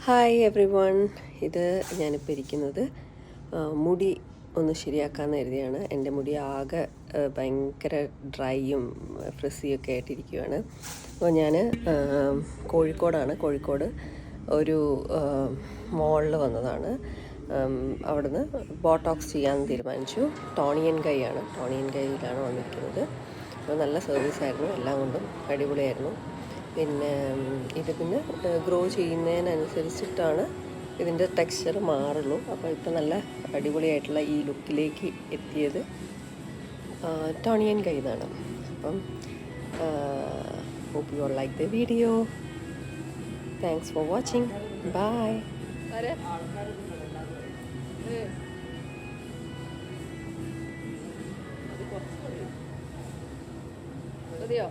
Hi every one. ഇത് ഞാനിപ്പോൾ ഇരിക്കുന്നത് മുടി ഒന്ന് ശരിയാക്കാമെന്ന് കരുതിയാണ്. എൻ്റെ മുടി ആകെ ഭയങ്കര ഡ്രൈയും ഫ്രിസിയൊക്കെ ആയിട്ടിരിക്കുകയാണ്. അപ്പോൾ ഞാൻ കോഴിക്കോട് ഒരു മോളിൽ വന്നതാണ്. അവിടുന്ന് ബോട്ടോക്സ് ചെയ്യാമെന്ന് തീരുമാനിച്ചു. ടോണിയൻ കൈയിലാണ് വന്നിരിക്കുന്നത്. അപ്പോൾ നല്ല സർവീസായിരുന്നു, എല്ലാം കൊണ്ടും അടിപൊളിയായിരുന്നു. പിന്നെ ഗ്രോ ചെയ്യുന്നതിനനുസരിച്ചിട്ടാണ് ഇതിൻ്റെ ടെക്സ്ചർ മാറുള്ളൂ. അപ്പോൾ ഇപ്പം നല്ല അടിപൊളിയായിട്ടുള്ള ഈ ലുക്കിലേക്ക് എത്തിയത് ടോണിയൻ കൈന്നാണ്. അപ്പം hope you all like the video. Thanks for watching. Bye. മതിയോ?